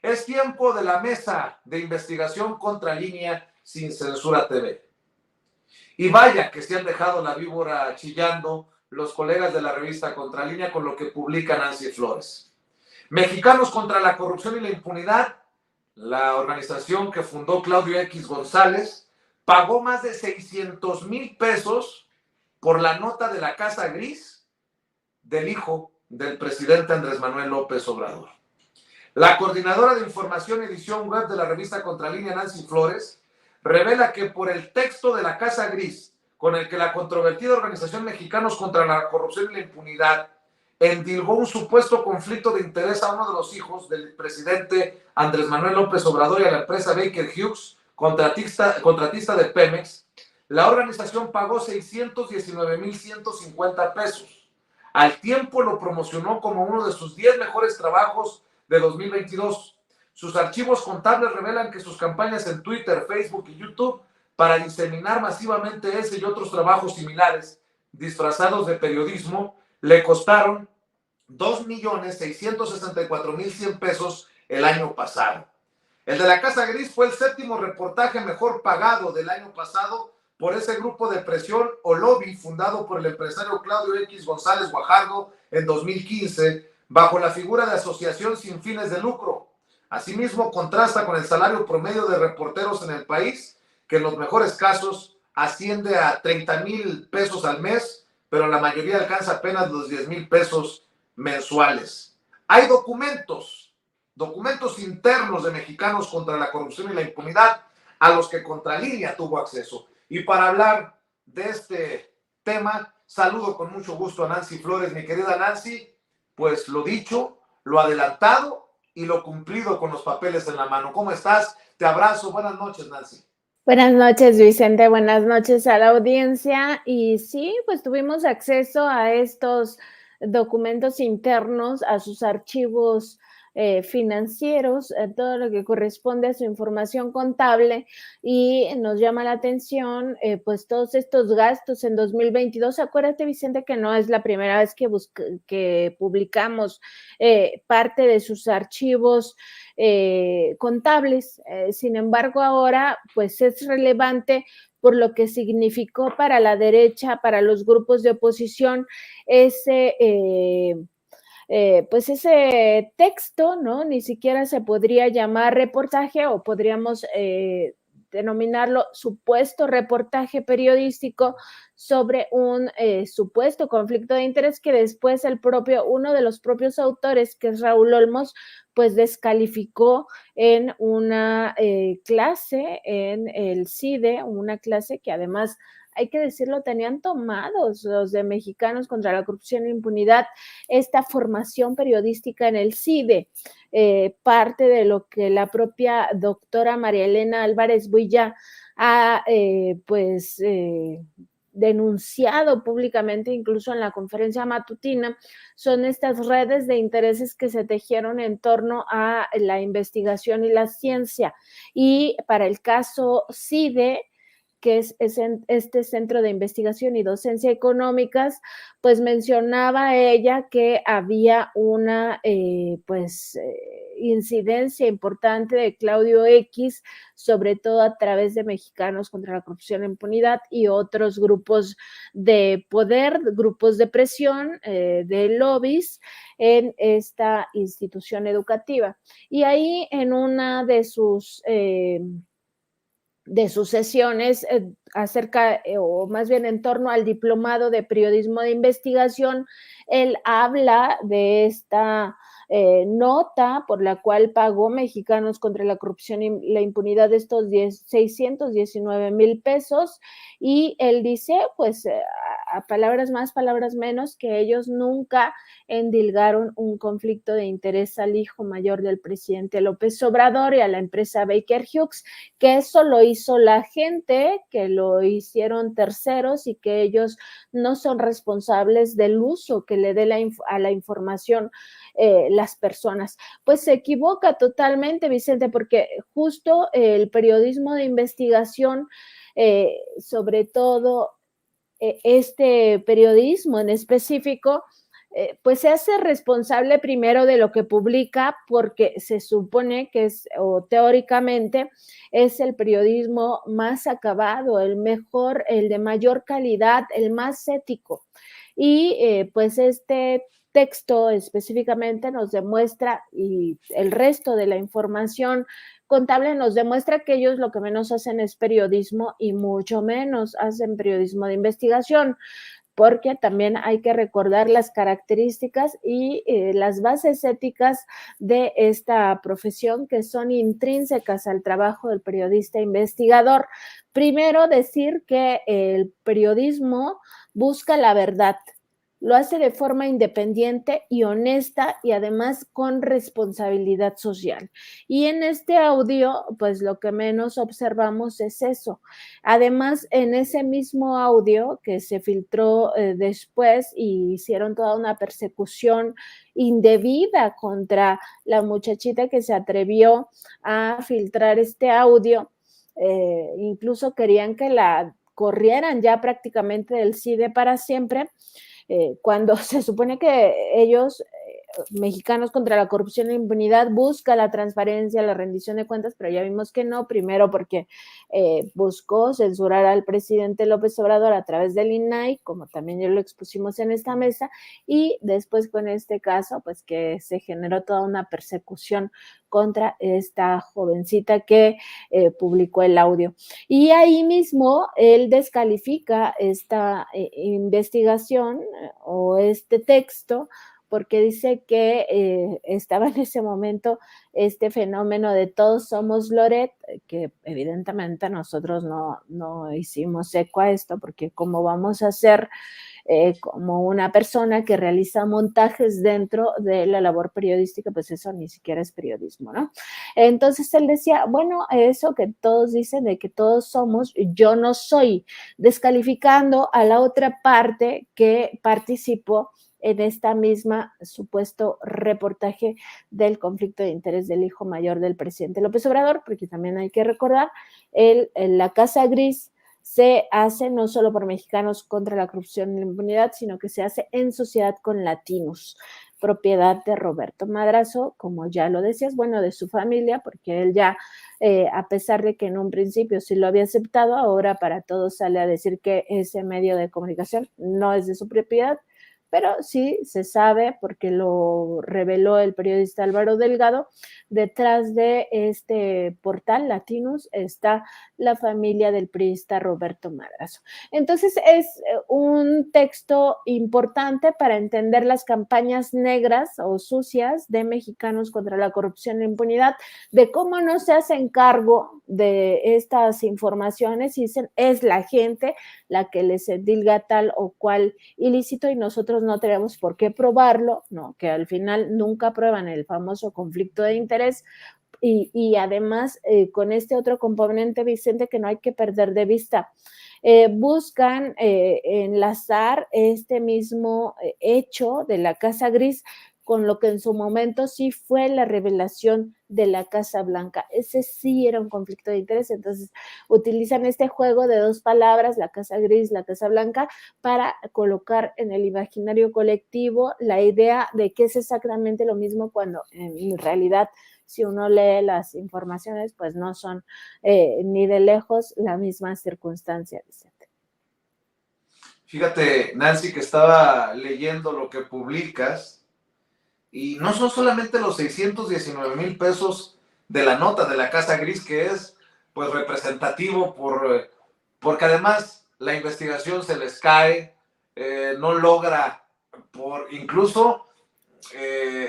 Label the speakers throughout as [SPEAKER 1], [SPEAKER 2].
[SPEAKER 1] Es tiempo de la mesa de investigación Contralínea sin Censura TV. Y vaya que se han dejado la víbora chillando los colegas de la revista Contralínea con lo que publica Nancy Flores. Mexicanos contra la corrupción y la impunidad, la organización que fundó Claudio X González, pagó más de 600,000 pesos por la nota de la Casa Gris del hijo del presidente Andrés Manuel López Obrador. La coordinadora de información y edición web de la revista Contralínea, Nancy Flores, revela que por el texto de la Casa Gris, con el que la controvertida organización Mexicanos contra la Corrupción y la Impunidad endilgó un supuesto conflicto de interés a uno de los hijos del presidente Andrés Manuel López Obrador y a la empresa Baker Hughes, contratista de Pemex, la organización pagó 619,150 pesos. Al tiempo lo promocionó como uno de sus 10 mejores trabajos de 2022. Sus archivos contables revelan que sus campañas en Twitter, Facebook y YouTube para diseminar masivamente ese y otros trabajos similares disfrazados de periodismo le costaron 2,664,100 pesos el año pasado. El de la Casa Gris fue el séptimo reportaje mejor pagado del año pasado por ese grupo de presión o lobby fundado por el empresario Claudio X González Guajardo en 2015 bajo la figura de asociación sin fines de lucro. Asimismo, contrasta con el salario promedio de reporteros en el país, que en los mejores casos asciende a 30,000 pesos al mes, pero la mayoría alcanza apenas los 10,000 pesos mensuales. Hay documentos internos de Mexicanos contra la Corrupción y la Impunidad a los que Contralínea tuvo acceso. Y para hablar de este tema, saludo con mucho gusto a Nancy Flores. Mi querida Nancy, pues lo dicho, lo adelantado y lo cumplido con los papeles en la mano. ¿Cómo estás? Te abrazo. Buenas noches, Nancy.
[SPEAKER 2] Buenas noches, Vicente. Buenas noches a la audiencia. Y sí, pues tuvimos acceso a estos documentos internos, a sus archivos financieros, todo lo que corresponde a su información contable, y nos llama la atención pues todos estos gastos en 2022. Acuérdate, Vicente, que no es la primera vez que publicamos parte de sus archivos contables. Sin embargo, ahora pues es relevante por lo que significó para la derecha, para los grupos de oposición, pues ese texto, ¿no? Ni siquiera se podría llamar reportaje, o podríamos denominarlo supuesto reportaje periodístico sobre un supuesto conflicto de interés que después uno de los propios autores, que es Raúl Olmos, pues descalificó en una clase en el CIDE, una clase que además, hay que decirlo, tenían tomados los de Mexicanos contra la Corrupción e la Impunidad esta formación periodística en el CIDE, parte de lo que la propia doctora María Elena Álvarez Builla ha denunciado públicamente, incluso en la conferencia matutina. Son estas redes de intereses que se tejieron en torno a la investigación y la ciencia. Y para el caso CIDE, que es este Centro de Investigación y Docencia Económicas, pues mencionaba ella que había una incidencia importante de Claudio X, sobre todo a través de Mexicanos contra la Corrupción e Impunidad y otros grupos de poder, grupos de presión, de lobbies en esta institución educativa. Y ahí, en una de sus sesiones o más bien en torno al diplomado de periodismo de investigación, él habla de esta nota por la cual pagó Mexicanos contra la Corrupción y la Impunidad de estos 619,000 pesos, y él dice, pues a palabras más, palabras menos, que ellos nunca endilgaron un conflicto de interés al hijo mayor del presidente López Obrador y a la empresa Baker Hughes, que eso lo hizo la gente, que lo hicieron terceros y que ellos no son responsables del uso que le dé a la información las personas. Pues se equivoca totalmente, Vicente, porque justo el periodismo de investigación, sobre todo este periodismo en específico, pues se hace responsable primero de lo que publica, porque se supone que es, o teóricamente, es el periodismo más acabado, el mejor, el de mayor calidad, el más ético. Y pues este texto específicamente nos demuestra, y el resto de la información contable nos demuestra que ellos lo que menos hacen es periodismo y mucho menos hacen periodismo de investigación, porque también hay que recordar las características y las bases éticas de esta profesión, que son intrínsecas al trabajo del periodista investigador. Primero, decir que el periodismo busca la verdad, lo hace de forma independiente y honesta, y además con responsabilidad social. Y en este audio, pues lo que menos observamos es eso. Además, en ese mismo audio que se filtró después, y hicieron toda una persecución indebida contra la muchachita que se atrevió a filtrar este audio, incluso querían que la corrieran ya prácticamente del CIDE para siempre, cuando se supone que ellos, Mexicanos contra la Corrupción e Impunidad, busca la transparencia, la rendición de cuentas, pero ya vimos que no, primero porque buscó censurar al presidente López Obrador a través del INAI, como también ya lo expusimos en esta mesa, y después con este caso, pues que se generó toda una persecución contra esta jovencita que publicó el audio. Y ahí mismo él descalifica esta investigación o este texto, porque dice que estaba en ese momento este fenómeno de todos somos Loret, que evidentemente nosotros no hicimos eco a esto, porque cómo vamos a hacer como una persona que realiza montajes dentro de la labor periodística, pues eso ni siquiera es periodismo, ¿no? Entonces él decía, bueno, eso que todos dicen de que todos somos, yo no soy, descalificando a la otra parte que participó en esta misma supuesto reportaje del conflicto de interés del hijo mayor del presidente López Obrador, porque también hay que recordar, la Casa Gris se hace no solo por Mexicanos contra la Corrupción y la Impunidad, sino que se hace en sociedad con latinos, propiedad de Roberto Madrazo, como ya lo decías, bueno, de su familia, porque él ya, a pesar de que en un principio sí lo había aceptado, ahora para todos sale a decir que ese medio de comunicación no es de su propiedad, pero sí se sabe, porque lo reveló el periodista Álvaro Delgado, detrás de este portal Latinus está la familia del priista Roberto Madrazo. Entonces es un texto importante para entender las campañas negras o sucias de Mexicanos contra la Corrupción e Impunidad, de cómo no se hacen cargo de estas informaciones y dicen es la gente la que les endilga tal o cual ilícito y nosotros no tenemos por qué probarlo, ¿no? Que al final nunca prueban el famoso conflicto de interés. Y además, con este otro componente, Vicente, que no hay que perder de vista, buscan enlazar este mismo hecho de la Casa Gris con lo que en su momento sí fue la revelación de la Casa Blanca. Ese sí era un conflicto de interés, entonces utilizan este juego de dos palabras, la Casa Gris, la Casa Blanca, para colocar en el imaginario colectivo la idea de que es exactamente lo mismo, cuando en realidad, si uno lee las informaciones, pues no son ni de lejos la misma circunstancia, Vicente.
[SPEAKER 1] Fíjate, Nancy, que estaba leyendo lo que publicas, y no son solamente los 619,000 pesos de la nota de la Casa Gris, que es pues representativo porque además la investigación se les cae, no logra, por incluso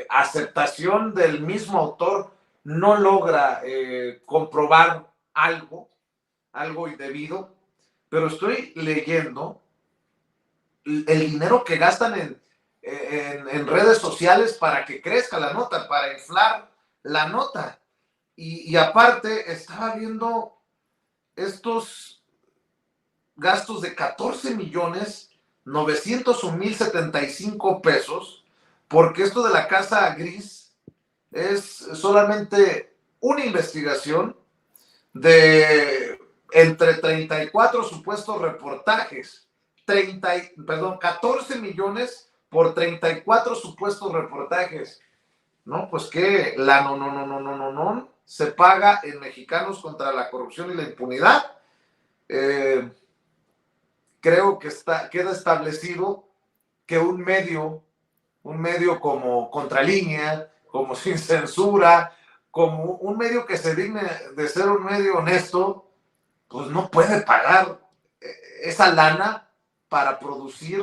[SPEAKER 1] aceptación del mismo autor, no logra comprobar algo indebido, pero estoy leyendo el dinero que gastan en redes sociales para que crezca la nota, para inflar la nota. Y aparte, estaba viendo estos gastos de 14,901,075 pesos, porque esto de la Casa Gris es solamente una investigación de entre 34 supuestos reportajes, 14 millones por 34 supuestos reportajes. No, pues que la no se paga en Mexicanos contra la Corrupción y la Impunidad. Creo que queda establecido que un medio como Contralínea, como Sin Censura, como un medio que se digne de ser un medio honesto, pues no puede pagar esa lana para producir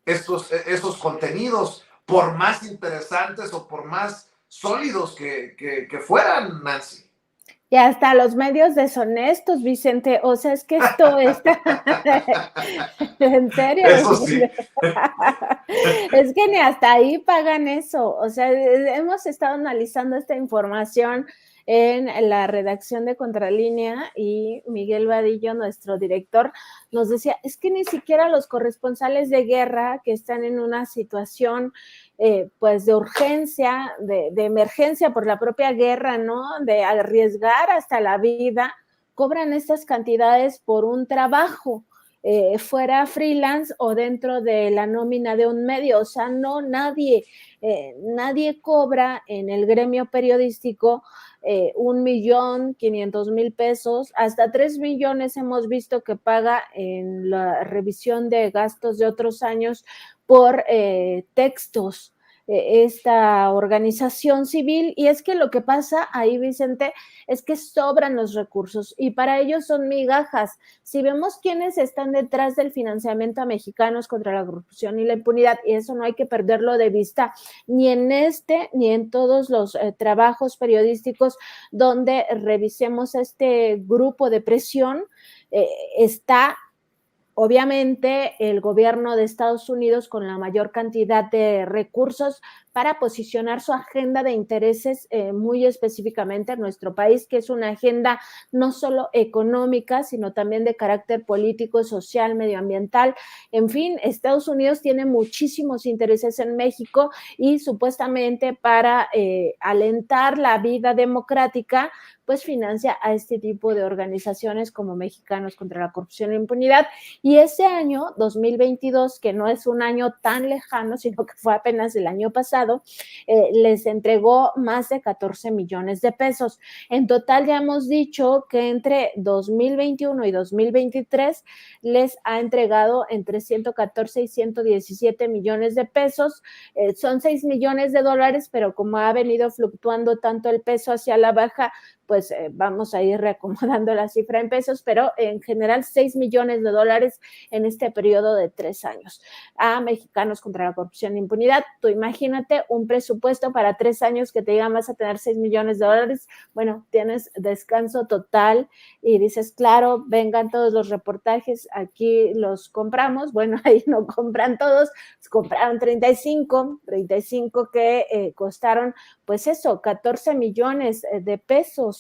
[SPEAKER 1] esos contenidos, por más interesantes o por más sólidos que fueran, Nancy.
[SPEAKER 2] Y hasta los medios deshonestos, Vicente, o sea, es que esto está, en serio,
[SPEAKER 1] Eso sí.
[SPEAKER 2] Es que ni hasta ahí pagan eso, o sea, hemos estado analizando esta información en la redacción de Contralínea y Miguel Vadillo, nuestro director, nos decía, es que ni siquiera los corresponsales de guerra que están en una situación pues de urgencia, de emergencia por la propia guerra, ¿no? De arriesgar hasta la vida, cobran estas cantidades por un trabajo, fuera freelance o dentro de la nómina de un medio, o sea, no, nadie cobra en el gremio periodístico 1.500.000 pesos, hasta 3 millones hemos visto que paga en la revisión de gastos de otros años por textos esta organización civil, y es que lo que pasa ahí, Vicente, es que sobran los recursos y para ellos son migajas. Si vemos quiénes están detrás del financiamiento a mexicanos contra la corrupción y la impunidad, y eso no hay que perderlo de vista, ni en este ni en todos los trabajos periodísticos donde revisemos este grupo de presión, está obviamente el gobierno de Estados Unidos con la mayor cantidad de recursos para posicionar su agenda de intereses muy específicamente en nuestro país, que es una agenda no solo económica, sino también de carácter político, social, medioambiental. En fin, Estados Unidos tiene muchísimos intereses en México y supuestamente para alentar la vida democrática, pues financia a este tipo de organizaciones como Mexicanos contra la Corrupción e Impunidad. Y ese año, 2022, que no es un año tan lejano, sino que fue apenas el año pasado, les entregó más de 14 millones de pesos. En total ya hemos dicho que entre 2021 y 2023 les ha entregado entre 114 y 117 millones de pesos. Son 6 millones de dólares, pero como ha venido fluctuando tanto el peso hacia la baja, pues vamos a ir reacomodando la cifra en pesos, pero en general 6 millones de dólares en este periodo de 3 años a Mexicanos contra la Corrupción e Impunidad. Tú imagínate un presupuesto para 3 años que te digan vas a tener 6 millones de dólares, bueno, tienes descanso total y dices, claro, vengan todos los reportajes, aquí los compramos, bueno, ahí no compran todos, compraron 35 que costaron, pues eso, 14 millones de pesos,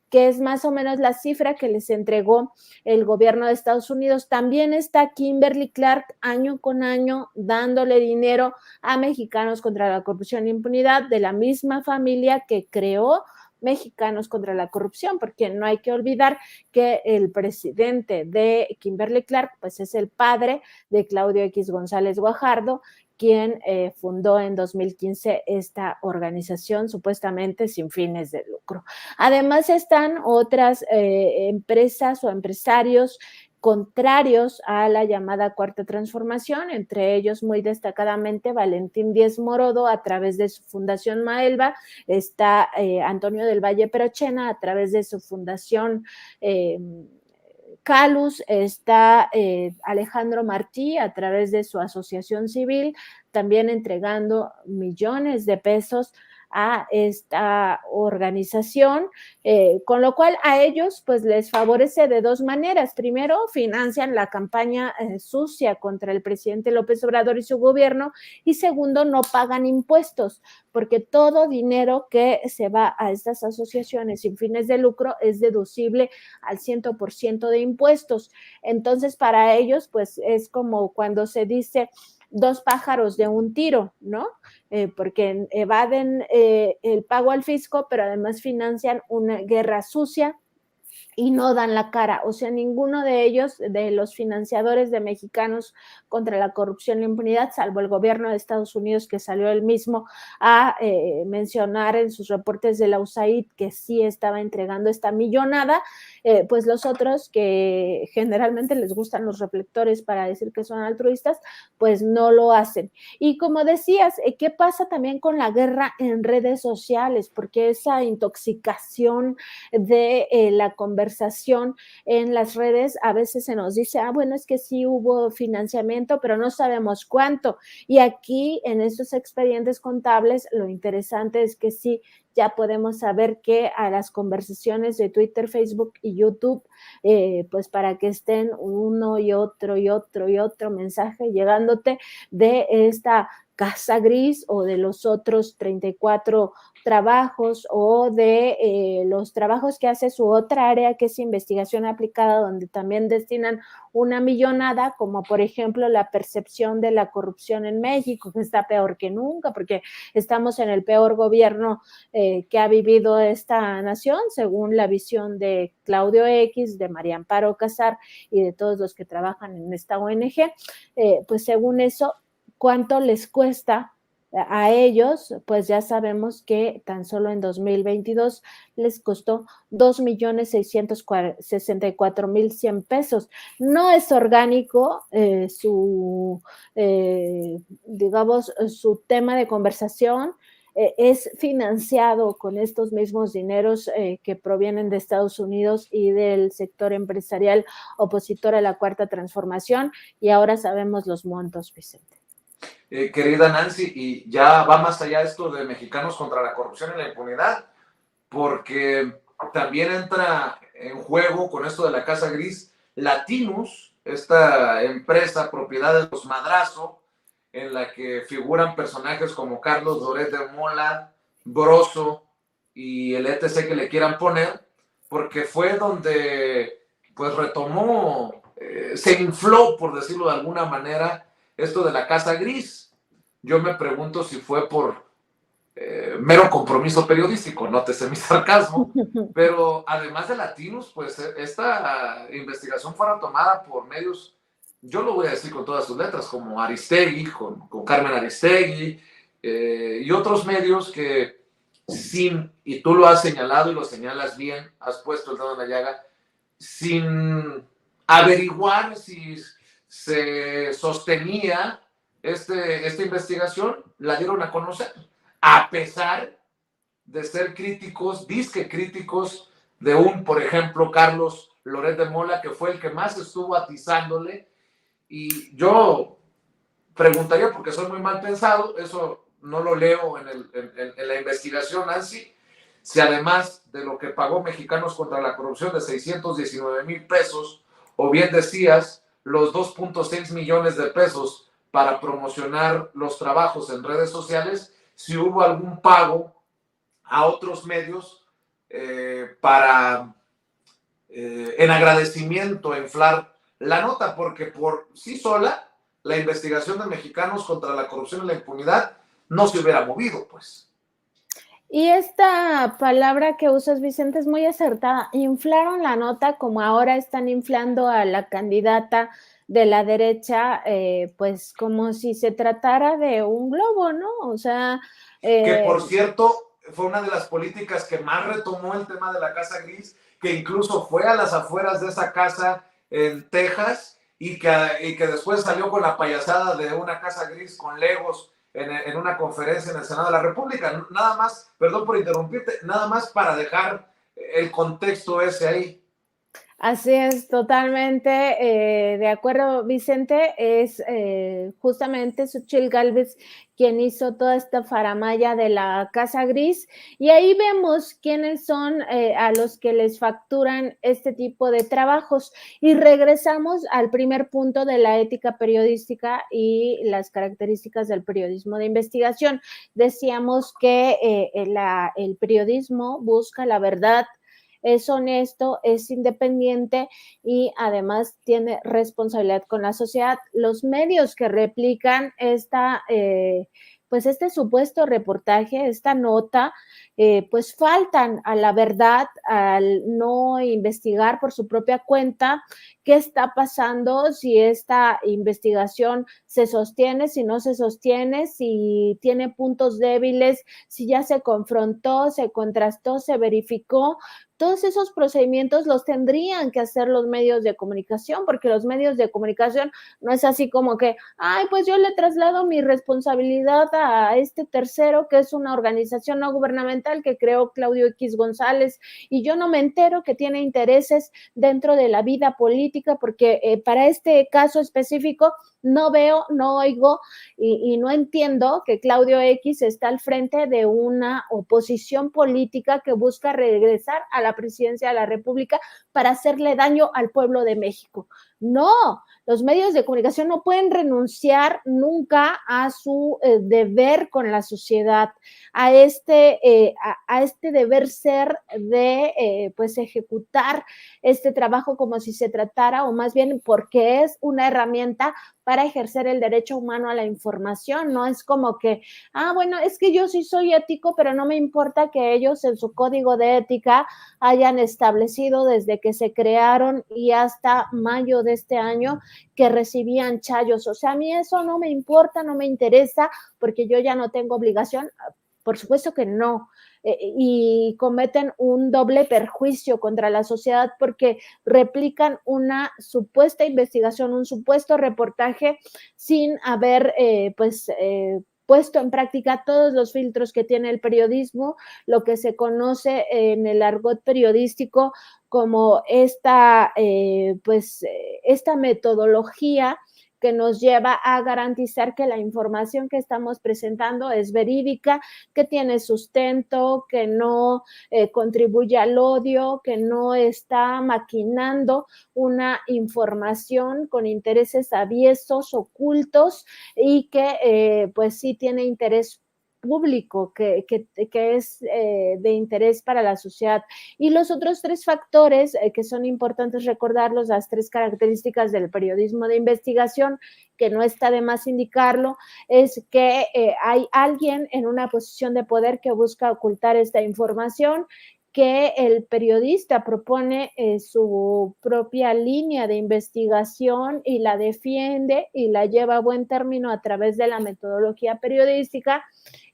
[SPEAKER 2] que es más o menos la cifra que les entregó el gobierno de Estados Unidos. También está Kimberly Clark año con año dándole dinero a Mexicanos contra la Corrupción e Impunidad, de la misma familia que creó Mexicanos contra la Corrupción, porque no hay que olvidar que el presidente de Kimberly Clark pues es el padre de Claudio X González Guajardo, quien fundó en 2015 esta organización supuestamente sin fines de lucro. Además están otras empresas o empresarios contrarios a la llamada Cuarta Transformación, entre ellos muy destacadamente Valentín Díez Morodo a través de su Fundación Maelba, está Antonio del Valle Perochena a través de su Fundación Calus, está Alejandro Martí a través de su asociación civil, también entregando millones de pesos a esta organización, con lo cual a ellos pues les favorece de dos maneras. Primero, financian la campaña sucia contra el presidente López Obrador y su gobierno, y segundo, no pagan impuestos, porque todo dinero que se va a estas asociaciones sin fines de lucro es deducible al 100% de impuestos. Entonces, para ellos pues es como cuando se dice dos pájaros de un tiro, ¿no? Porque evaden el pago al fisco, pero además financian una guerra sucia y no dan la cara. O sea, ninguno de ellos, de los financiadores de Mexicanos contra la Corrupción y la Impunidad, salvo el gobierno de Estados Unidos, que salió él mismo a mencionar en sus reportes de la USAID que sí estaba entregando esta millonada, pues los otros, que generalmente les gustan los reflectores para decir que son altruistas, pues no lo hacen. Y como decías, ¿qué pasa también con la guerra en redes sociales? Porque esa intoxicación de la conversación en las redes, a veces se nos dice, bueno, es que sí hubo financiamiento, pero no sabemos cuánto. Y aquí, en estos expedientes contables, lo interesante es que sí, ya podemos saber que a las conversaciones de Twitter, Facebook y YouTube, pues para que estén uno y otro y otro y otro mensaje llegándote de esta casa gris o de los otros 34 trabajos o de los trabajos que hace su otra área, que es investigación aplicada, donde también destinan una millonada, como por ejemplo la percepción de la corrupción en México, que está peor que nunca, porque estamos en el peor gobierno que ha vivido esta nación, según la visión de Claudio X, de María Amparo Casar y de todos los que trabajan en esta ONG, pues según eso, ¿cuánto les cuesta a ellos? Pues ya sabemos que tan solo en 2022 les costó 2.664.100 pesos. No es orgánico digamos, su tema de conversación. Es financiado con estos mismos dineros que provienen de Estados Unidos y del sector empresarial opositor a la Cuarta Transformación, y ahora sabemos los montos, Vicente.
[SPEAKER 1] Querida Nancy, y ya va más allá esto de Mexicanos contra la Corrupción y la Impunidad, porque también entra en juego con esto de la Casa Gris Latinus, esta empresa propiedad de los Madrazo, en la que figuran personajes como Carlos Loret de Mola, Broso y el etc. que le quieran poner, porque fue donde pues retomó, se infló, por decirlo de alguna manera, esto de la Casa Gris. Yo me pregunto si fue por mero compromiso periodístico, nótese mi sarcasmo, pero además de Latinos, pues esta investigación fue retomada por medios, yo lo voy a decir con todas sus letras, como Aristegui, con Carmen Aristegui, y otros medios que sin, y tú lo has señalado y lo señalas bien, has puesto el dedo en la llaga, sin averiguar si se sostenía esta investigación, la dieron a conocer, a pesar de ser críticos, disque críticos de un, por ejemplo, Carlos Loret de Mola, que fue el que más estuvo atizándole. Y yo preguntaría, porque soy muy mal pensado, eso no lo leo en la investigación, Nancy, si además de lo que pagó Mexicanos contra la Corrupción de 619,000 pesos, o bien decías, los 2.6 millones de pesos para promocionar los trabajos en redes sociales, si hubo algún pago a otros medios en agradecimiento, inflar la nota, porque por sí sola la investigación de Mexicanos contra la corrupción y la impunidad no se hubiera movido, pues.
[SPEAKER 2] Y esta palabra que usas, Vicente, es muy acertada. Inflaron la nota como ahora están inflando a la candidata de la derecha, pues como si se tratara de un globo, ¿no? O sea...
[SPEAKER 1] Que por cierto, fue una de las políticas que más retomó el tema de la Casa Gris, que incluso fue a las afueras de esa casa en Texas y que después salió con la payasada de una Casa Gris con Legos en una conferencia en el Senado de la República. Nada más, perdón por interrumpirte, nada más para dejar el contexto ese ahí.
[SPEAKER 2] Así es, totalmente de acuerdo, Vicente. Es justamente Xochitl Gálvez quien hizo toda esta faramalla de la Casa Gris, y ahí vemos quiénes son a los que les facturan este tipo de trabajos. Y regresamos al primer punto de la ética periodística y las características del periodismo de investigación. Decíamos que el periodismo busca la verdad, es honesto, es independiente y además tiene responsabilidad con la sociedad. Los medios que replican esta pues este supuesto reportaje, esta nota, pues faltan a la verdad al no investigar por su propia cuenta qué está pasando, si esta investigación se sostiene, si no se sostiene, si tiene puntos débiles, si ya se confrontó, se contrastó, se verificó. Todos esos procedimientos los tendrían que hacer los medios de comunicación, porque los medios de comunicación no es así como que, ay, pues yo le traslado mi responsabilidad a este tercero, que es una organización no gubernamental que creó Claudio X González, y yo no me entero que tiene intereses dentro de la vida política, porque para este caso específico no veo, no oigo y no entiendo que Claudio X está al frente de una oposición política que busca regresar a la presidencia de la República para hacerle daño al pueblo de México. No, los medios de comunicación no pueden renunciar nunca a su deber con la sociedad, a este deber ser de pues ejecutar este trabajo como si se tratara, o más bien porque es una herramienta para ejercer el derecho humano a la información. No es como que, bueno, es que yo sí soy ético, pero no me importa que ellos en su código de ética hayan establecido desde que se crearon y hasta mayo de este año que recibían chayos. O sea, a mí eso no me importa, no me interesa, porque yo ya no tengo obligación. Por supuesto que no. Y cometen un doble perjuicio contra la sociedad porque replican una supuesta investigación, un supuesto reportaje sin haber puesto en práctica todos los filtros que tiene el periodismo, lo que se conoce en el argot periodístico como esta metodología que nos lleva a garantizar que la información que estamos presentando es verídica, que tiene sustento, que no contribuye al odio, que no está maquinando una información con intereses aviesos, ocultos, y que pues sí tiene interés público, que es de interés para la sociedad. Y los otros tres factores que son importantes recordarlos, las tres características del periodismo de investigación, que no está de más indicarlo, es que hay alguien en una posición de poder que busca ocultar esta información, que el periodista propone su propia línea de investigación y la defiende y la lleva a buen término a través de la metodología periodística.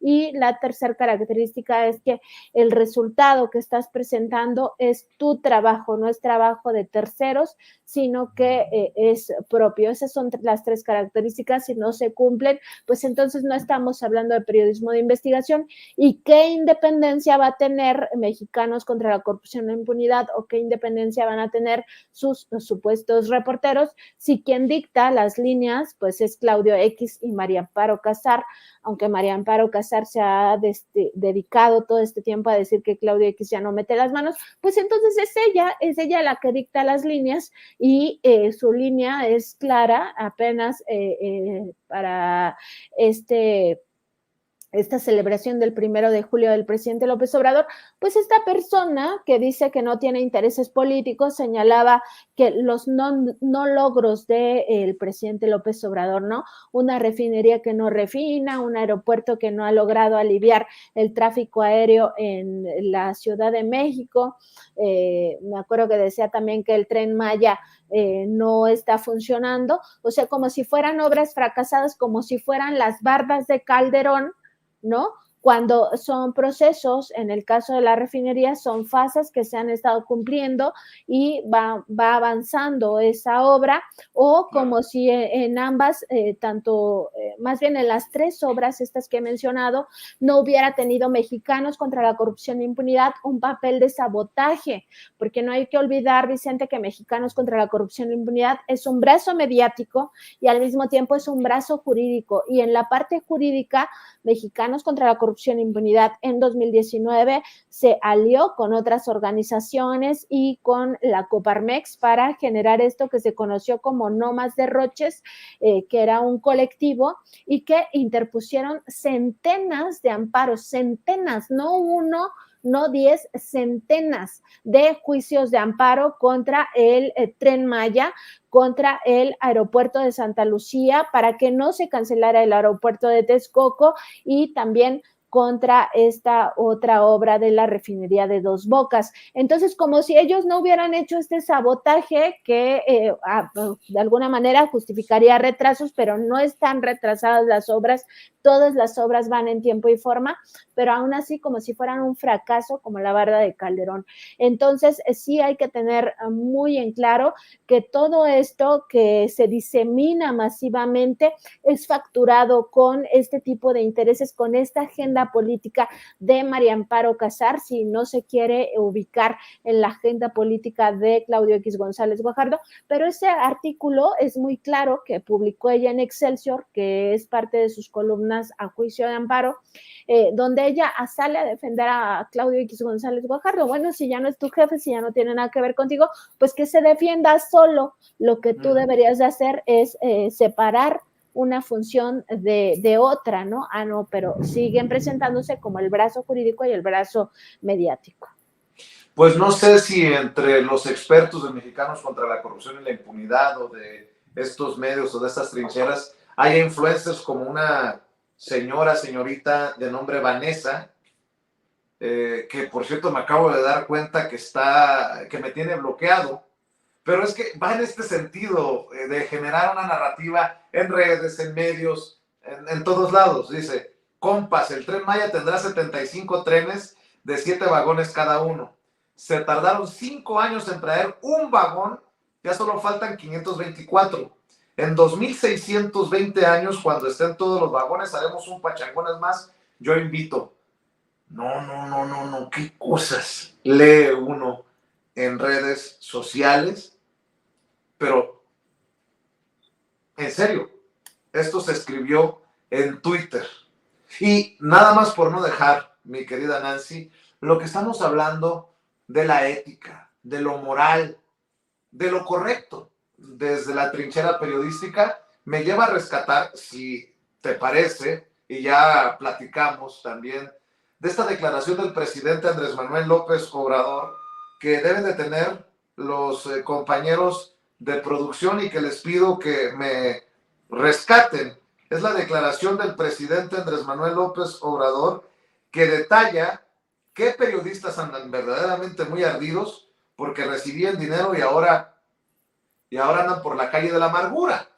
[SPEAKER 2] Y la tercera característica es que el resultado que estás presentando es tu trabajo, no es trabajo de terceros, sino que es propio. Esas son las tres características. Si no se cumplen, pues entonces no estamos hablando de periodismo de investigación. ¿Y qué independencia va a tener Mexicanos contra la Corrupción e Impunidad, o qué independencia van a tener sus supuestos reporteros si quien dicta las líneas pues es Claudio X y María Amparo Casar? Aunque María Amparo Casar se ha dedicado todo este tiempo a decir que Claudio X ya no mete las manos, pues entonces es ella la que dicta las líneas, y su línea es clara apenas para esta celebración del 1 de julio del presidente López Obrador. Pues esta persona que dice que no tiene intereses políticos señalaba que los no logros del presidente López Obrador, ¿no? Una refinería que no refina, un aeropuerto que no ha logrado aliviar el tráfico aéreo en la Ciudad de México. Me acuerdo que decía también que el Tren Maya no está funcionando, o sea, como si fueran obras fracasadas, como si fueran las bardas de Calderón, ¿no? Cuando son procesos, en el caso de la refinería, son fases que se han estado cumpliendo y va avanzando esa obra, o como si en ambas, más bien en las tres obras estas que he mencionado, no hubiera tenido Mexicanos contra la Corrupción e Impunidad un papel de sabotaje, porque no hay que olvidar, Vicente, que Mexicanos contra la Corrupción e Impunidad es un brazo mediático y al mismo tiempo es un brazo jurídico, y en la parte jurídica, Mexicanos contra la Corrupción e Impunidad en 2019 se alió con otras organizaciones y con la Coparmex para generar esto que se conoció como No Más Derroches, que era un colectivo y que interpusieron centenas de amparos, centenas, no uno, no 10, centenas de juicios de amparo contra el Tren Maya, contra el aeropuerto de Santa Lucía, para que no se cancelara el aeropuerto de Texcoco, y también contra esta otra obra de la refinería de Dos Bocas. Entonces, como si ellos no hubieran hecho este sabotaje que de alguna manera justificaría retrasos, pero no están retrasadas las obras, todas las obras van en tiempo y forma, pero aún así como si fueran un fracaso, como la barda de Calderón. Entonces, sí hay que tener muy en claro que todo esto que se disemina masivamente es facturado con este tipo de intereses, con esta agenda política de María Amparo Casar, si no se quiere ubicar en la agenda política de Claudio X González Guajardo, pero ese artículo es muy claro que publicó ella en Excelsior, que es parte de sus columnas a juicio de amparo, donde ella sale a defender a Claudio X González Guajardo. Bueno, si ya no es tu jefe, si ya no tiene nada que ver contigo, pues que se defienda solo. Lo que tú deberías de hacer es separar una función de otra, ¿no? No, pero siguen presentándose como el brazo jurídico y el brazo mediático.
[SPEAKER 1] Pues no sé si entre los expertos de Mexicanos contra la Corrupción y la Impunidad, o de estos medios o de estas trincheras, hay influencers como una señorita de nombre Vanessa, que por cierto me acabo de dar cuenta que me tiene bloqueado. Pero es que va en este sentido de generar una narrativa en redes, en medios, en todos lados. Dice: compas, el Tren Maya tendrá 75 trenes de 7 vagones cada uno. Se tardaron 5 años en traer un vagón, ya solo faltan 524. En 2620 años, cuando estén todos los vagones, haremos un pachangones más. Yo invito. No, qué cosas lee uno en redes sociales. Pero, en serio, esto se escribió en Twitter. Y nada más por no dejar, mi querida Nancy, lo que estamos hablando de la ética, de lo moral, de lo correcto, desde la trinchera periodística, me lleva a rescatar, si te parece, y ya platicamos también, de esta declaración del presidente Andrés Manuel López Obrador, que deben de tener los compañeros de producción y que les pido que me rescaten. Es la declaración del presidente Andrés Manuel López Obrador, que detalla qué periodistas andan verdaderamente muy ardidos porque recibían dinero y ahora andan por la calle de la amargura,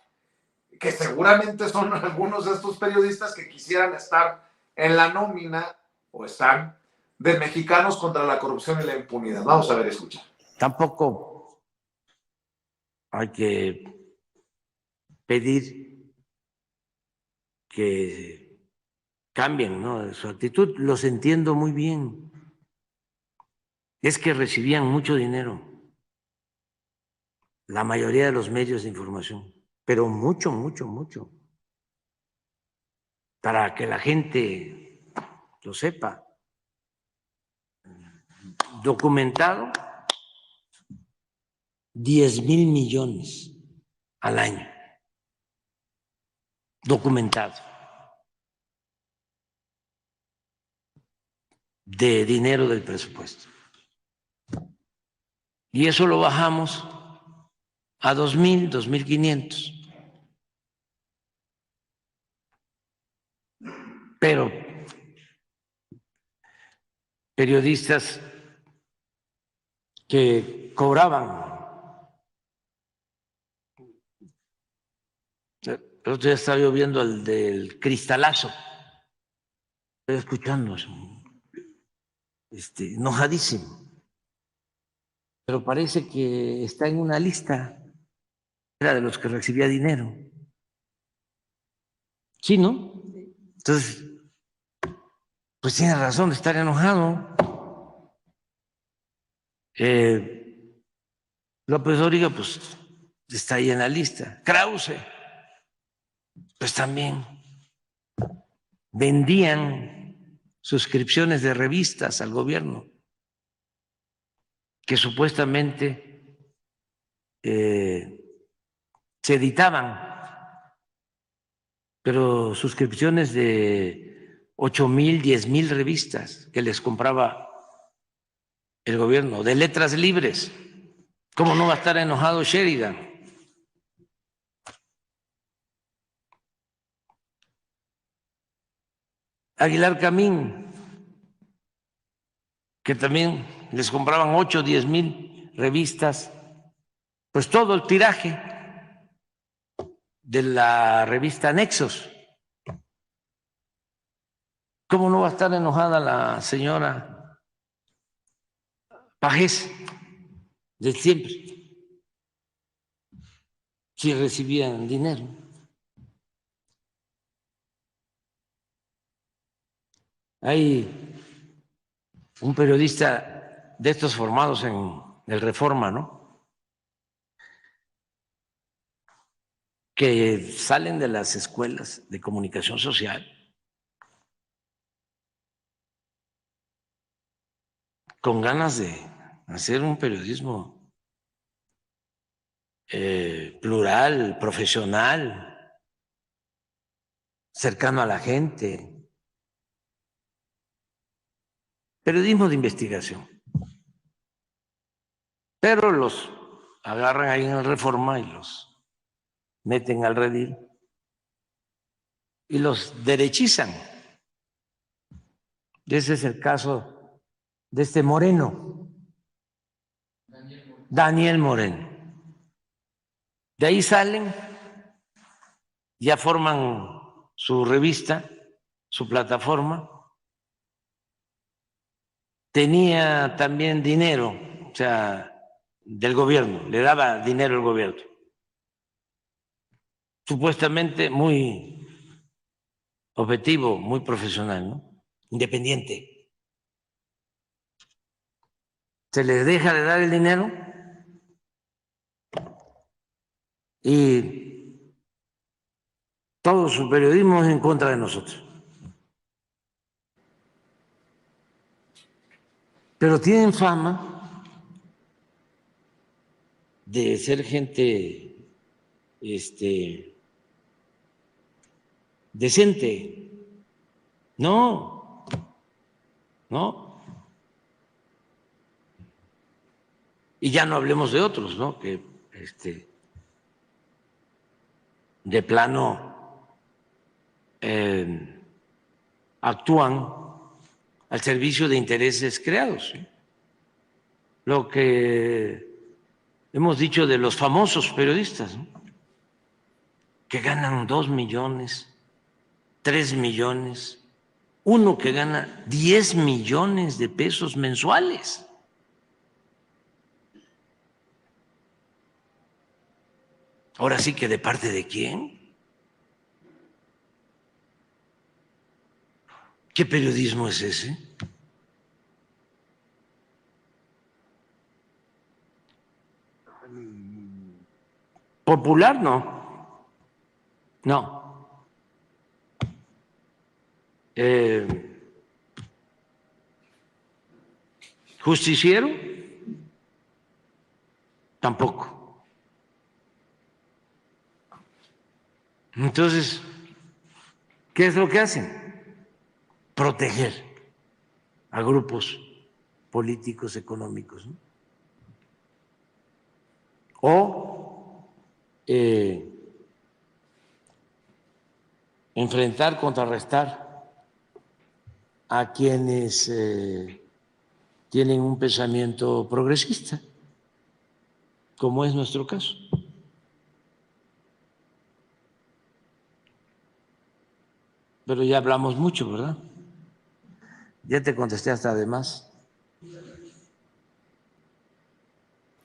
[SPEAKER 1] que seguramente son algunos de estos periodistas que quisieran estar en la nómina, o están, de Mexicanos contra la Corrupción y la Impunidad. Vamos a ver, escucha.
[SPEAKER 3] Tampoco hay que pedir que cambien, ¿no?, su actitud. Los entiendo muy bien. Es que recibían mucho dinero, la mayoría de los medios de información, pero mucho, para que la gente lo sepa. Documentado, 10,000 millones al año, documentado, de dinero del presupuesto. Y eso lo bajamos a 2,000, 2,500. Pero periodistas que cobraban. El otro día estaba yo viendo el del cristalazo. Estoy escuchando eso. Enojadísimo. Pero parece que está en una lista. Era de los que recibía dinero. Sí, ¿no? Entonces, pues tiene razón de estar enojado. López Dóriga, pues está ahí en la lista. Krause, pues también vendían suscripciones de revistas al gobierno que supuestamente se editaban, pero suscripciones de 8,000, 10,000 revistas que les compraba el gobierno, de letras libres. ¿Cómo no va a estar enojado Sheridan? Aguilar Camín, que también les compraban 8 o 10 mil revistas, pues todo el tiraje de la revista Nexos. ¿Cómo no va a estar enojada la señora Pajés de siempre si recibían dinero? Hay un periodista de estos formados en el Reforma, ¿no? Que salen de las escuelas de comunicación social con ganas de hacer un periodismo plural, profesional, cercano a la gente. Periodismo de investigación. Pero los agarran ahí en el Reforma y los meten al redil y los derechizan. Ese es el caso de este Moreno, Daniel Moreno. De ahí salen, ya forman su revista, su plataforma. Tenía también dinero, o sea, del gobierno, le daba dinero el gobierno. Supuestamente muy objetivo, muy profesional, ¿no? Independiente. Se les deja de dar el dinero y todo su periodismo es en contra de nosotros. Pero tienen fama de ser gente decente. No, no. Y ya no hablemos de otros, ¿no? Que de plano actúan al servicio de intereses creados. ¿Sí? Lo que hemos dicho de los famosos periodistas, ¿no? Que ganan 2 millones, 3 millones, uno que gana 10 millones de pesos mensuales. Ahora sí que ¿de parte de quién? ¿Qué periodismo es ese? Popular no. No. Justiciero tampoco. Entonces, ¿qué es lo que hacen? Proteger a grupos políticos, económicos, ¿no? O enfrentar, contrarrestar a quienes tienen un pensamiento progresista, como es nuestro caso. Pero ya hablamos mucho, ¿verdad? Ya te contesté hasta además.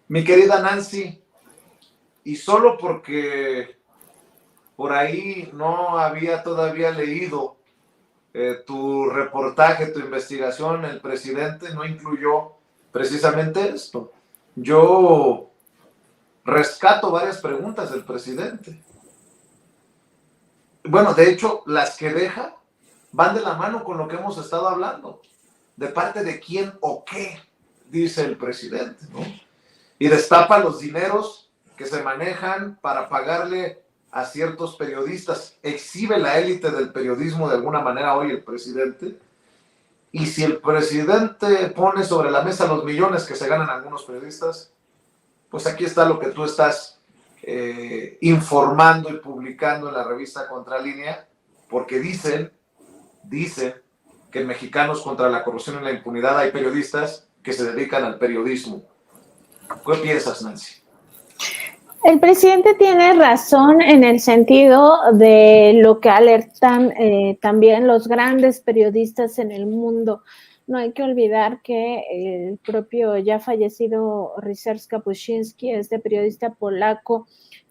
[SPEAKER 1] Mi querida Nancy, y solo porque por ahí no había todavía leído tu reportaje, tu investigación, el presidente no incluyó precisamente esto. Yo rescato varias preguntas del presidente. Bueno, de hecho, las que deja van de la mano con lo que hemos estado hablando. ¿De parte de quién o qué? Dice el presidente, ¿no? Y destapa los dineros que se manejan para pagarle a ciertos periodistas. Exhibe la élite del periodismo de alguna manera hoy el presidente. Y si el presidente pone sobre la mesa los millones que se ganan algunos periodistas, pues aquí está lo que tú estás informando y publicando en la revista Contralínea, porque dicen que en Mexicanos contra la Corrupción y la Impunidad hay periodistas que se dedican al periodismo. ¿Qué piensas, Nancy?
[SPEAKER 2] El presidente tiene razón en el sentido de lo que alertan también los grandes periodistas en el mundo. No hay que olvidar que el propio ya fallecido Ryszard Kapuscinski, este periodista polaco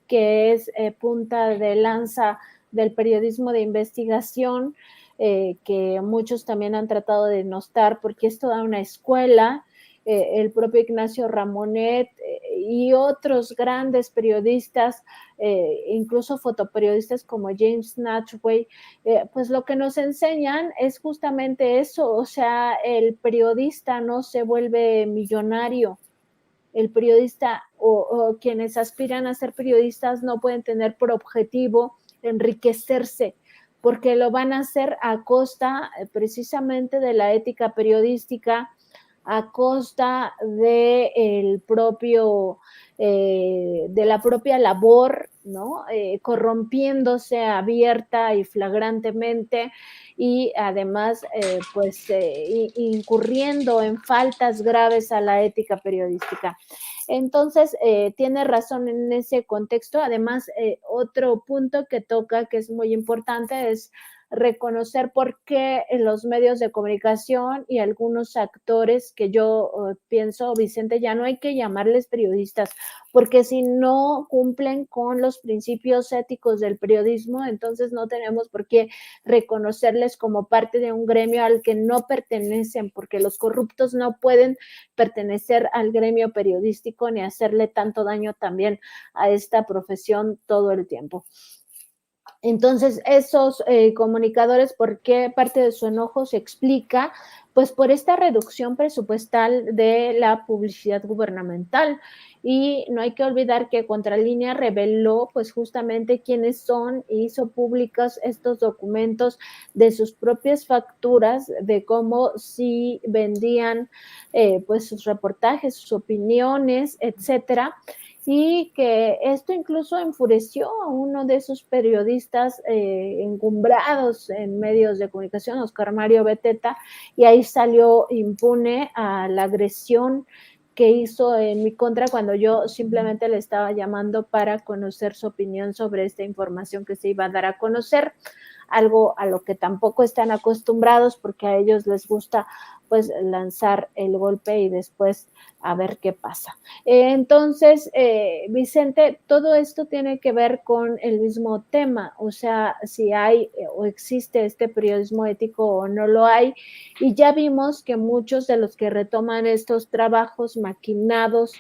[SPEAKER 2] que es punta de lanza del periodismo de investigación, que muchos también han tratado de denostar porque es toda una escuela. El propio Ignacio Ramonet y otros grandes periodistas, incluso fotoperiodistas como James Natchway, pues lo que nos enseñan es justamente eso, o sea, el periodista no se vuelve millonario, el periodista o quienes aspiran a ser periodistas no pueden tener por objetivo enriquecerse, porque lo van a hacer a costa precisamente de la ética periodística, a costa de de la propia labor, ¿no? Corrompiéndose abierta y flagrantemente y además incurriendo en faltas graves a la ética periodística. Entonces, tiene razón en ese contexto. Además, otro punto que toca, que es muy importante, es reconocer por qué los medios de comunicación y algunos actores que yo pienso, Vicente, ya no hay que llamarles periodistas, porque si no cumplen con los principios éticos del periodismo, entonces no tenemos por qué reconocerles como parte de un gremio al que no pertenecen, porque los corruptos no pueden pertenecer al gremio periodístico ni hacerle tanto daño también a esta profesión todo el tiempo. Entonces, esos comunicadores, ¿por qué parte de su enojo se explica? Pues por esta reducción presupuestal de la publicidad gubernamental. Y no hay que olvidar que Contralínea reveló pues justamente quiénes son e hizo públicos estos documentos de sus propias facturas, de cómo si vendían pues sus reportajes, sus opiniones, etcétera. Y que esto incluso enfureció a uno de esos periodistas encumbrados en medios de comunicación, Oscar Mario Beteta, y ahí salió impune a la agresión que hizo en mi contra cuando yo simplemente le estaba llamando para conocer su opinión sobre esta información que se iba a dar a conocer, algo a lo que tampoco están acostumbrados porque a ellos les gusta pues lanzar el golpe y después a ver qué pasa. Entonces, Vicente, todo esto tiene que ver con el mismo tema, o sea, si hay o existe este periodismo ético o no lo hay, y ya vimos que muchos de los que retoman estos trabajos maquinados,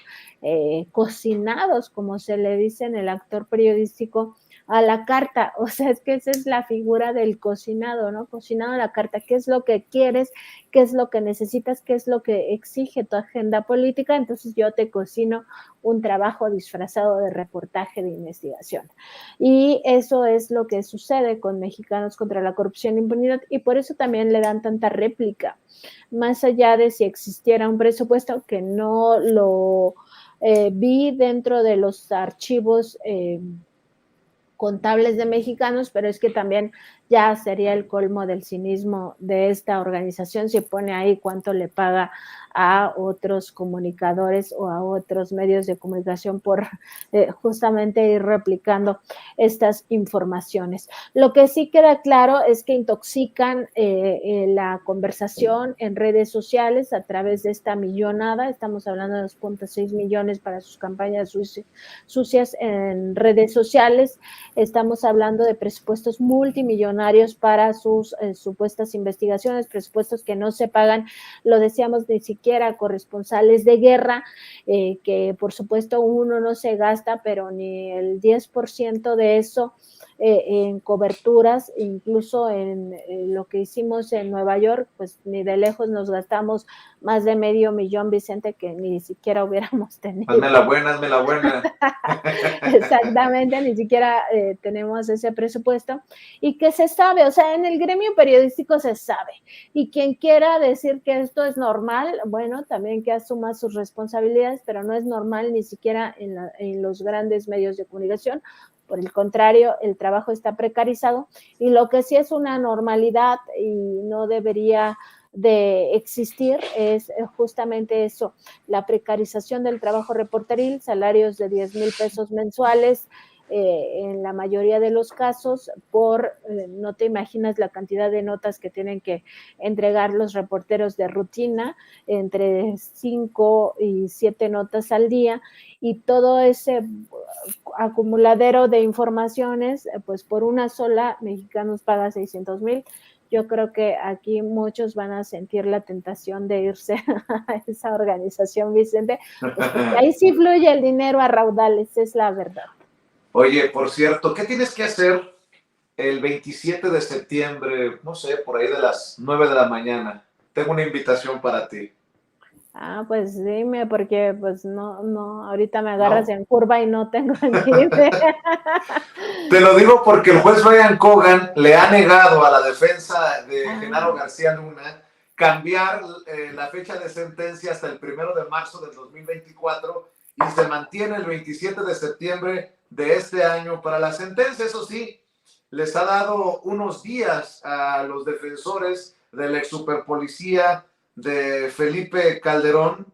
[SPEAKER 2] cocinados, como se le dice en el actor periodístico, a la carta, o sea, es que esa es la figura del cocinado, ¿no? Cocinado a la carta, ¿qué es lo que quieres? ¿Qué es lo que necesitas? ¿Qué es lo que exige tu agenda política? Entonces yo te cocino un trabajo disfrazado de reportaje de investigación. Y eso es lo que sucede con Mexicanos contra la Corrupción e Impunidad y por eso también le dan tanta réplica, más allá de si existiera un presupuesto que no lo vi dentro de los archivos contables de Mexicanos, pero es que también ya sería el colmo del cinismo de esta organización si pone ahí cuánto le paga a otros comunicadores o a otros medios de comunicación por justamente ir replicando estas informaciones. Lo que sí queda claro es que intoxican la conversación en redes sociales a través de esta millonada, estamos hablando de 2.6 millones para sus campañas sucias en redes sociales, estamos hablando de presupuestos multimillonarios para sus supuestas investigaciones, presupuestos que no se pagan, lo decíamos, ni siquiera corresponsales de guerra, que por supuesto uno no se gasta, pero ni el 10% de eso en coberturas, incluso en lo que hicimos en Nueva York, pues ni de lejos nos gastamos más de $500,000, Vicente, que ni siquiera hubiéramos tenido.
[SPEAKER 1] Hazme la buena, hazme la buena.
[SPEAKER 2] Exactamente, ni siquiera tenemos ese presupuesto, y que se sabe, o sea, en el gremio periodístico se sabe, y quien quiera decir que esto es normal, bueno, también que asuma sus responsabilidades, pero no es normal ni siquiera en los grandes medios de comunicación. Por el contrario, el trabajo está precarizado, y lo que sí es una normalidad y no debería de existir es justamente eso, la precarización del trabajo reporteril, salarios de 10,000 pesos mensuales, en la mayoría de los casos, no te imaginas la cantidad de notas que tienen que entregar los reporteros de rutina, entre 5 y 7 notas al día, y todo ese acumuladero de informaciones, pues por una sola, Mexicanos paga 600,000. Yo creo que aquí muchos van a sentir la tentación de irse a esa organización, Vicente, pues porque ahí sí fluye el dinero a raudales, es la verdad.
[SPEAKER 1] Oye, por cierto, ¿qué tienes que hacer el 27 de septiembre? No sé, por ahí de las 9 de la mañana. Tengo una invitación para ti.
[SPEAKER 2] Ah, pues dime, porque pues no, ahorita me agarras
[SPEAKER 1] ¿No?
[SPEAKER 2] en curva y no tengo en qué irme.
[SPEAKER 1] Te lo digo porque el juez Brian Cogan le ha negado a la defensa de Genaro García Luna cambiar la fecha de sentencia hasta el 1 de marzo del 2024 y se mantiene el 27 de septiembre de este año para la sentencia. Eso sí, les ha dado unos días a los defensores del ex superpolicía de Felipe Calderón,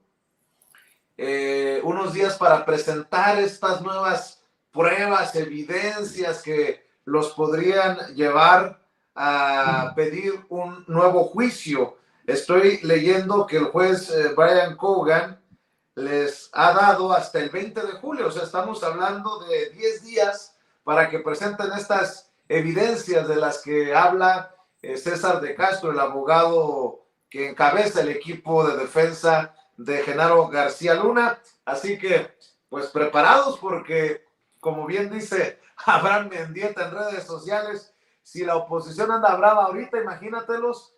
[SPEAKER 1] unos días para presentar estas nuevas pruebas, evidencias que los podrían llevar a pedir un nuevo juicio. Estoy leyendo que el juez Brian Cogan les ha dado hasta el 20 de julio, o sea, estamos hablando de 10 días para que presenten estas evidencias de las que habla César de Castro, el abogado que encabeza el equipo de defensa de Genaro García Luna. Así que, pues preparados, porque como bien dice Abraham Mendieta en redes sociales, si la oposición anda brava ahorita, imagínatelos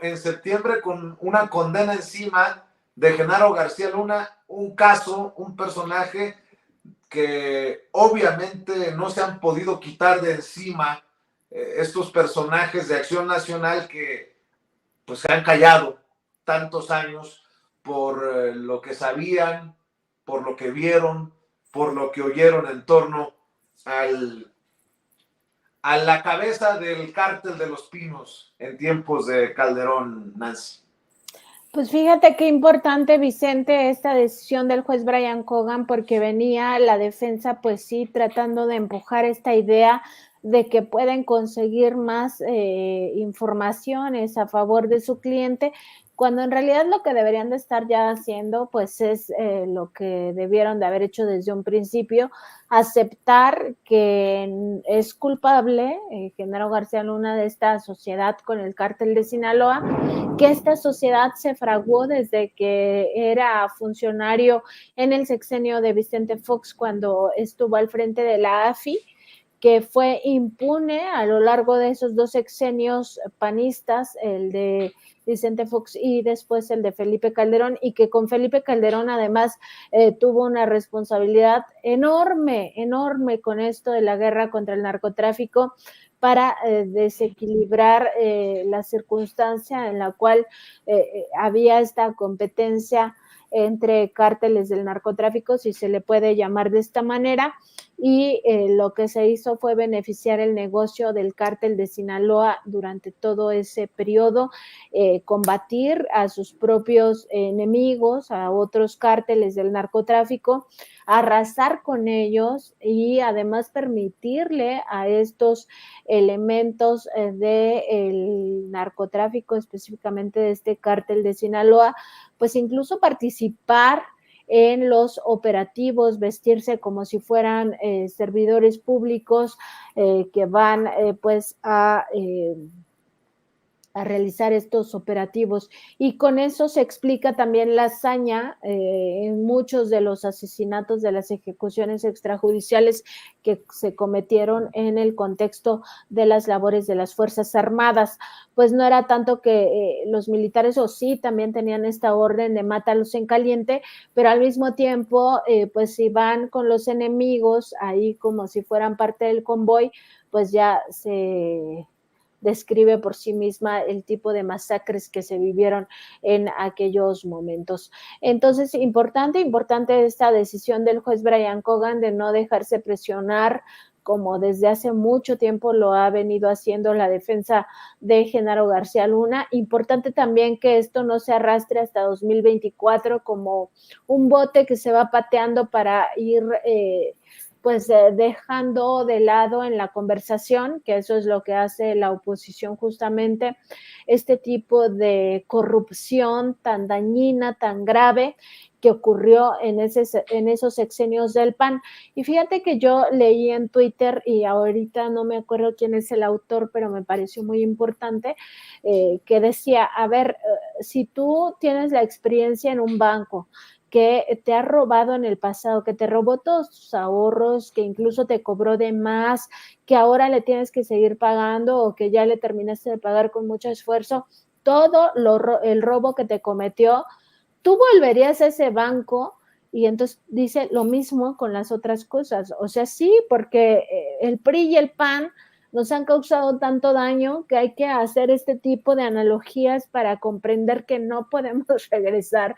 [SPEAKER 1] en septiembre con una condena encima de Genaro García Luna, un caso, un personaje que obviamente no se han podido quitar de encima estos personajes de Acción Nacional que pues se han callado tantos años por lo que sabían, por lo que vieron, por lo que oyeron en torno a la cabeza del cártel de los Pinos en tiempos de Calderón, Nancy.
[SPEAKER 2] Pues fíjate qué importante, Vicente, esta decisión del juez Brian Cogan, porque venía la defensa, pues sí, tratando de empujar esta idea de que pueden conseguir más informaciones a favor de su cliente, cuando en realidad lo que deberían de estar ya haciendo, pues es lo que debieron de haber hecho desde un principio, aceptar que es culpable Genaro García Luna de esta sociedad con el cártel de Sinaloa, que esta sociedad se fraguó desde que era funcionario en el sexenio de Vicente Fox, cuando estuvo al frente de la AFI, que fue impune a lo largo de esos 2 sexenios panistas, el de Vicente Fox y después el de Felipe Calderón, y que con Felipe Calderón además tuvo una responsabilidad enorme con esto de la guerra contra el narcotráfico, para desequilibrar la circunstancia en la cual había esta competencia entre cárteles del narcotráfico, si se le puede llamar de esta manera, y lo que se hizo fue beneficiar el negocio del cártel de Sinaloa durante todo ese periodo, combatir a sus propios enemigos, a otros cárteles del narcotráfico, arrasar con ellos y además permitirle a estos elementos del narcotráfico, específicamente de este cártel de Sinaloa, pues incluso participar en los operativos, vestirse como si fueran servidores públicos que van pues a a realizar estos operativos. Y con eso se explica también la hazaña en muchos de los asesinatos, de las ejecuciones extrajudiciales que se cometieron en el contexto de las labores de las Fuerzas Armadas. Pues no era tanto que los militares, o sí, también tenían esta orden de mátalos en caliente, pero al mismo tiempo, pues si van con los enemigos ahí como si fueran parte del convoy, pues ya se describe por sí misma el tipo de masacres que se vivieron en aquellos momentos. Entonces, importante esta decisión del juez Brian Cogan de no dejarse presionar, como desde hace mucho tiempo lo ha venido haciendo la defensa de Genaro García Luna. Importante también que esto no se arrastre hasta 2024 como un bote que se va pateando para ir dejando de lado en la conversación, que eso es lo que hace la oposición justamente, este tipo de corrupción tan dañina, tan grave que ocurrió en esos sexenios del PAN. Y fíjate que yo leí en Twitter, y ahorita no me acuerdo quién es el autor, pero me pareció muy importante, que decía, a ver, si tú tienes la experiencia en un banco, que te ha robado en el pasado, que te robó todos tus ahorros, que incluso te cobró de más, que ahora le tienes que seguir pagando o que ya le terminaste de pagar con mucho esfuerzo, todo el robo que te cometió, tú volverías a ese banco. Y entonces dice lo mismo con las otras cosas. O sea, sí, porque el PRI y el PAN nos han causado tanto daño que hay que hacer este tipo de analogías para comprender que no podemos regresar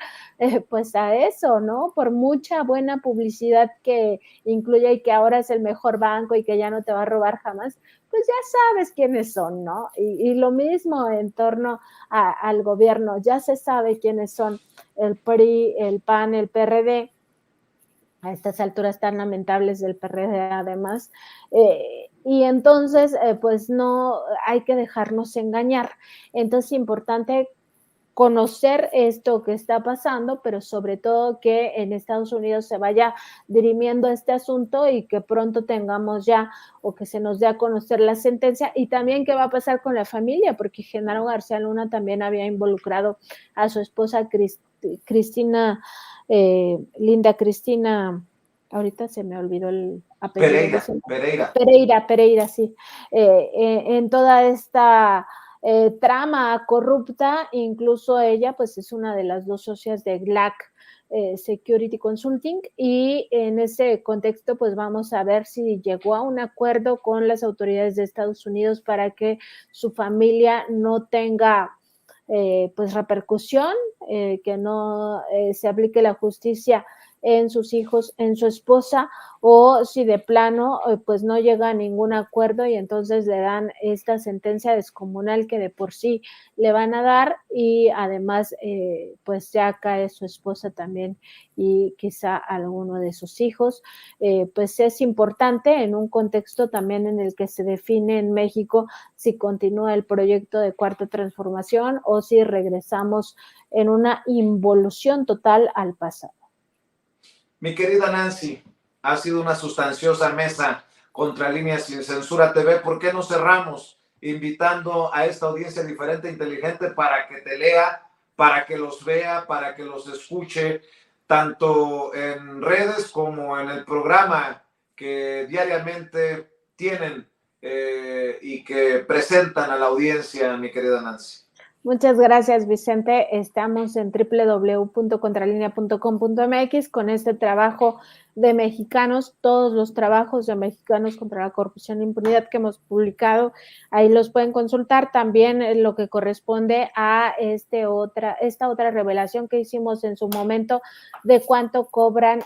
[SPEAKER 2] pues a eso, ¿no? Por mucha buena publicidad que incluya y que ahora es el mejor banco y que ya no te va a robar jamás, pues ya sabes quiénes son, ¿no? Y lo mismo en torno al gobierno, ya se sabe quiénes son el PRI, el PAN, el PRD, a estas alturas tan lamentables del PRD además, y entonces pues no hay que dejarnos engañar. Entonces es importante conocer esto que está pasando, pero sobre todo que en Estados Unidos se vaya dirimiendo este asunto y que pronto tengamos ya o que se nos dé a conocer la sentencia, y también qué va a pasar con la familia, porque Genaro García Luna también había involucrado a su esposa Cristina, Linda Cristina, ahorita se me olvidó el apellido. Pereira, sí, en toda esta trama corrupta. Incluso ella pues es una de las dos socias de GLAC Security Consulting, y en ese contexto pues vamos a ver si llegó a un acuerdo con las autoridades de Estados Unidos para que su familia no tenga pues repercusión, que no se aplique la justicia en sus hijos, en su esposa, o si de plano pues no llega a ningún acuerdo y entonces le dan esta sentencia descomunal que de por sí le van a dar, y además pues ya cae su esposa también y quizá alguno de sus hijos. Pues es importante en un contexto también en el que se define en México si continúa el proyecto de Cuarta Transformación o si regresamos en una involución total al pasado.
[SPEAKER 1] Mi querida Nancy, ha sido una sustanciosa mesa contra Línea Sin Censura TV. ¿Por qué no cerramos invitando a esta audiencia diferente e inteligente para que te lea, para que los vea, para que los escuche, tanto en redes como en el programa que diariamente tienen y que presentan a la audiencia, mi querida Nancy?
[SPEAKER 2] Muchas gracias, Vicente. Estamos en www.contralinea.com.mx con este trabajo de mexicanos, todos los trabajos de mexicanos contra la corrupción e impunidad que hemos publicado, ahí los pueden consultar. También lo que corresponde a esta otra revelación que hicimos en su momento de cuánto cobran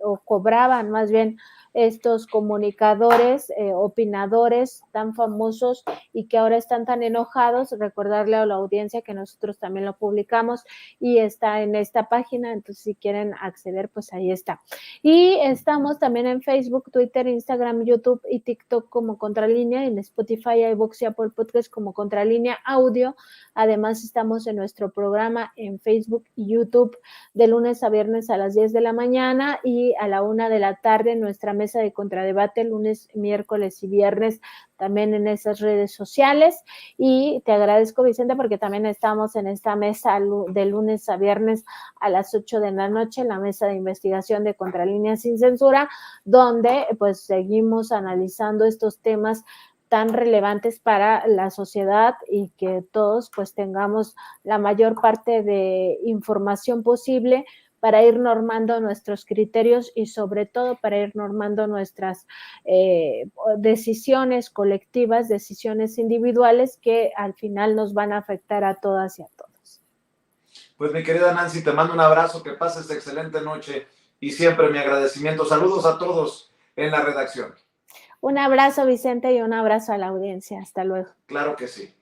[SPEAKER 2] o cobraban más bien estos comunicadores, opinadores tan famosos y que ahora están tan enojados. Recordarle a la audiencia que nosotros también lo publicamos y está en esta página, entonces si quieren acceder, pues ahí está. Y estamos también en Facebook, Twitter, Instagram, YouTube y TikTok como Contralínea, en Spotify, iVoox y Apple Podcast como Contralínea Audio. Además estamos en nuestro programa en Facebook y YouTube de lunes a viernes a las 10 de la mañana y a la 1 de la tarde en nuestra mesa mesa de contradebate lunes, miércoles y viernes también en esas redes sociales. Y te agradezco, Vicente, porque también estamos en esta mesa de lunes a viernes a las 8 de la noche, en la mesa de investigación de Contralínea Sin Censura, donde pues seguimos analizando estos temas tan relevantes para la sociedad y que todos pues tengamos la mayor parte de información posible para ir normando nuestros criterios y sobre todo para ir normando nuestras decisiones colectivas, decisiones individuales que al final nos van a afectar a todas y a todos.
[SPEAKER 1] Pues mi querida Nancy, te mando un abrazo, que pases excelente noche y siempre mi agradecimiento. Saludos a todos en la redacción.
[SPEAKER 2] Un abrazo, Vicente, y un abrazo a la audiencia. Hasta luego.
[SPEAKER 1] Claro que sí.